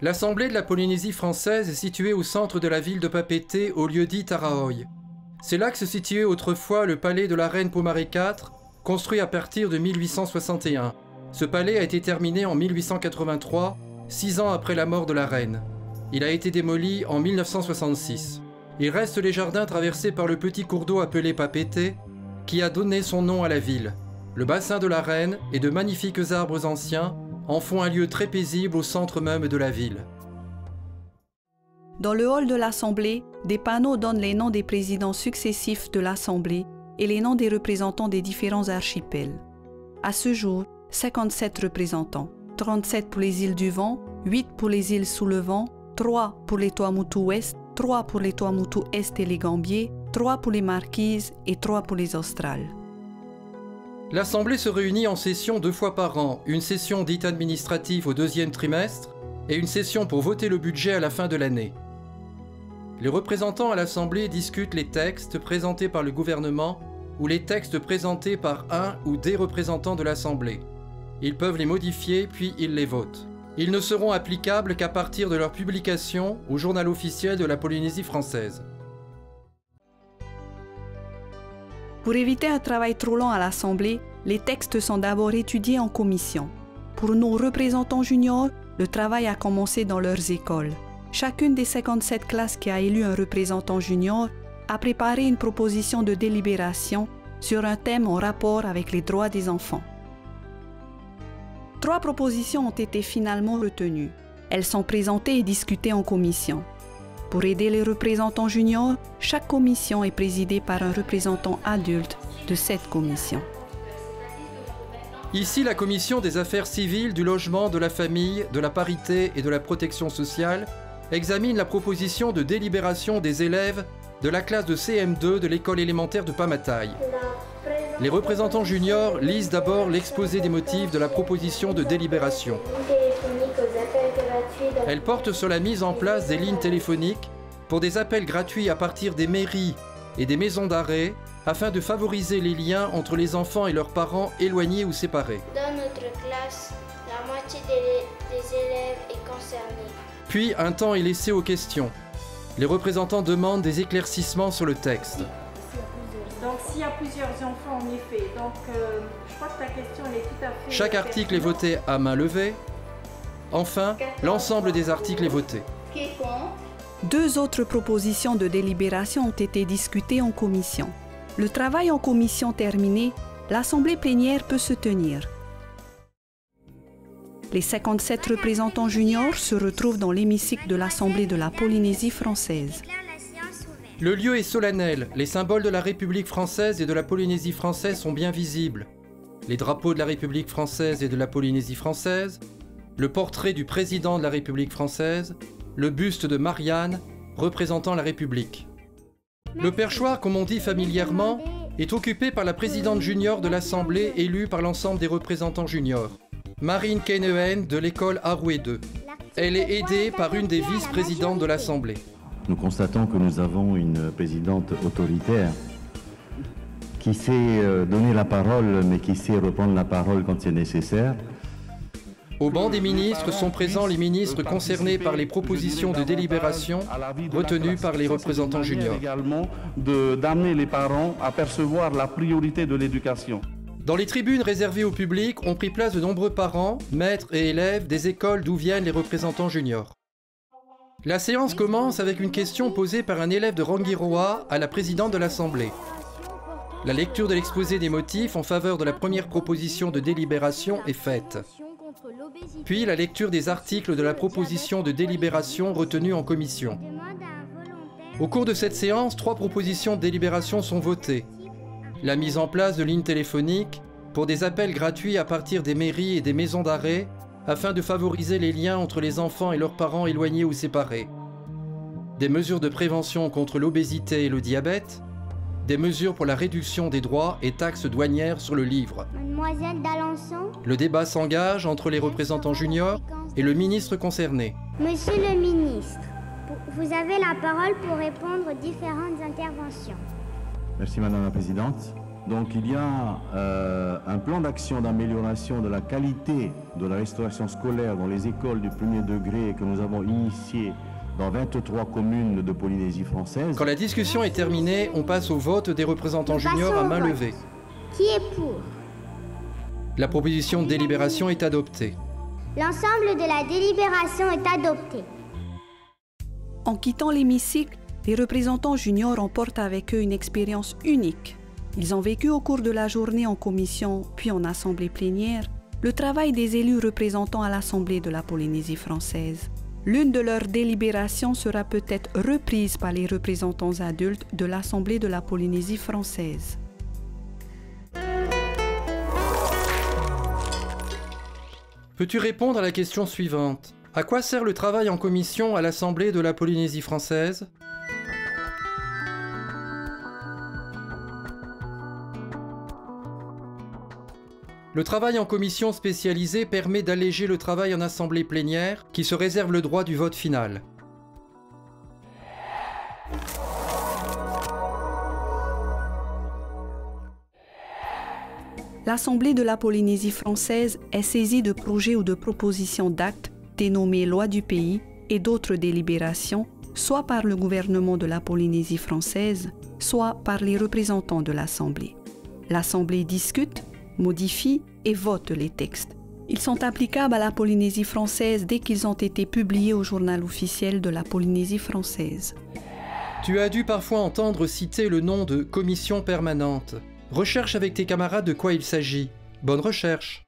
L'Assemblée de la Polynésie française est située au centre de la ville de Papeete, au lieu-dit Taraoi. C'est là que se situait autrefois le palais de la reine Pomare IV, construit à partir de 1861. Ce palais a été terminé en 1883, 6 ans après la mort de la reine. Il a été démoli en 1966. Il reste les jardins traversés par le petit cours d'eau appelé Papeete, qui a donné son nom à la ville. Le bassin de la reine et de magnifiques arbres anciens en font un lieu très paisible au centre même de la ville. Dans le hall de l'Assemblée, des panneaux donnent les noms des présidents successifs de l'Assemblée et les noms des représentants des différents archipels. À ce jour, 57 représentants, 37 pour les îles du Vent, 8 pour les îles sous le vent, 3 pour les Tuamotu Ouest, 3 pour les Tuamotu Est et les Gambiers, 3 pour les Marquises et 3 pour les Australes. L'Assemblée se réunit en session 2 fois par an, une session dite administrative au 2e trimestre et une session pour voter le budget à la fin de l'année. Les représentants à l'Assemblée discutent les textes présentés par le gouvernement ou les textes présentés par un ou des représentants de l'Assemblée. Ils peuvent les modifier puis ils les votent. Ils ne seront applicables qu'à partir de leur publication au journal officiel de la Polynésie française. Pour éviter un travail trop lent à l'Assemblée, les textes sont d'abord étudiés en commission. Pour nos représentants juniors, le travail a commencé dans leurs écoles. Chacune des 57 classes qui a élu un représentant junior a préparé une proposition de délibération sur un thème en rapport avec les droits des enfants. 3 propositions ont été finalement retenues. Elles sont présentées et discutées en commission. Pour aider les représentants juniors, chaque commission est présidée par un représentant adulte de cette commission. Ici, la commission des affaires civiles, du logement, de la famille, de la parité et de la protection sociale examine la proposition de délibération des élèves de la classe de CM2 de l'école élémentaire de Pamatai. Les représentants juniors lisent d'abord l'exposé des motifs de la proposition de délibération. Elle porte sur la mise en place des lignes téléphoniques pour des appels gratuits à partir des mairies et des maisons d'arrêt afin de favoriser les liens entre les enfants et leurs parents éloignés ou séparés. Dans notre classe, la moitié des élèves est concernée. Puis un temps est laissé aux questions. Les représentants demandent des éclaircissements sur le texte. Donc s'il y a plusieurs enfants, en effet. Donc je crois que ta question elle est tout à fait... Chaque article est voté à main levée. Enfin, l'ensemble des articles est voté. 2 autres propositions de délibération ont été discutées en commission. Le travail en commission terminé, l'Assemblée plénière peut se tenir. Les 57 représentants juniors se retrouvent dans l'hémicycle de l'Assemblée de la Polynésie française. Le lieu est solennel. Les symboles de la République française et de la Polynésie française sont bien visibles. Les drapeaux de la République française et de la Polynésie française, le portrait du président de la République française, le buste de Marianne représentant la République. Le perchoir, comme on dit familièrement, est occupé par la présidente junior de l'Assemblée élue par l'ensemble des représentants juniors, Marine Kenehen de l'école Aroué 2. Elle est aidée par une des vice-présidentes de l'Assemblée. Nous constatons que nous avons une présidente autoritaire qui sait donner la parole, mais qui sait reprendre la parole quand c'est nécessaire. Au banc des ministres sont présents les ministres concernés par les propositions de délibération retenues par les représentants juniors. Également d'amener les parents à percevoir la priorité de l'éducation. Dans les tribunes réservées au public ont pris place de nombreux parents, maîtres et élèves des écoles d'où viennent les représentants juniors. La séance commence avec une question posée par un élève de Rangiroa à la présidente de l'Assemblée. La lecture de l'exposé des motifs en faveur de la première proposition de délibération est faite. Puis la lecture des articles de la proposition de délibération retenue en commission. Au cours de cette séance, 3 propositions de délibération sont votées. La mise en place de lignes téléphoniques pour des appels gratuits à partir des mairies et des maisons d'arrêt afin de favoriser les liens entre les enfants et leurs parents éloignés ou séparés. Des mesures de prévention contre l'obésité et le diabète. Des mesures pour la réduction des droits et taxes douanières sur le livre. Mademoiselle d'Alençon. Le débat s'engage entre les représentants juniors et le ministre concerné. Monsieur le ministre, vous avez la parole pour répondre aux différentes interventions. Merci Madame la Présidente. Donc il y a un plan d'action d'amélioration de la qualité de la restauration scolaire dans les écoles du premier degré que nous avons initié dans 23 communes de Polynésie française. Quand la discussion est terminée, on passe au vote des représentants juniors à main levée. Qui est pour? La proposition de délibération est adoptée. L'ensemble de la délibération est adopté. En quittant l'hémicycle, les représentants juniors emportent avec eux une expérience unique. Ils ont vécu au cours de la journée en commission, puis en assemblée plénière, le travail des élus représentants à l'Assemblée de la Polynésie française. L'une de leurs délibérations sera peut-être reprise par les représentants adultes de l'Assemblée de la Polynésie française. Peux-tu répondre à la question suivante? À quoi sert le travail en commission à l'Assemblée de la Polynésie française? Le travail en commission spécialisée permet d'alléger le travail en assemblée plénière qui se réserve le droit du vote final. L'Assemblée de la Polynésie française est saisie de projets ou de propositions d'actes dénommés lois du pays et d'autres délibérations, soit par le gouvernement de la Polynésie française, soit par les représentants de l'Assemblée. L'Assemblée discute, modifie et vote les textes. Ils sont applicables à la Polynésie française dès qu'ils ont été publiés au journal officiel de la Polynésie française. Tu as dû parfois entendre citer le nom de commission permanente. Recherche avec tes camarades de quoi il s'agit. Bonne recherche!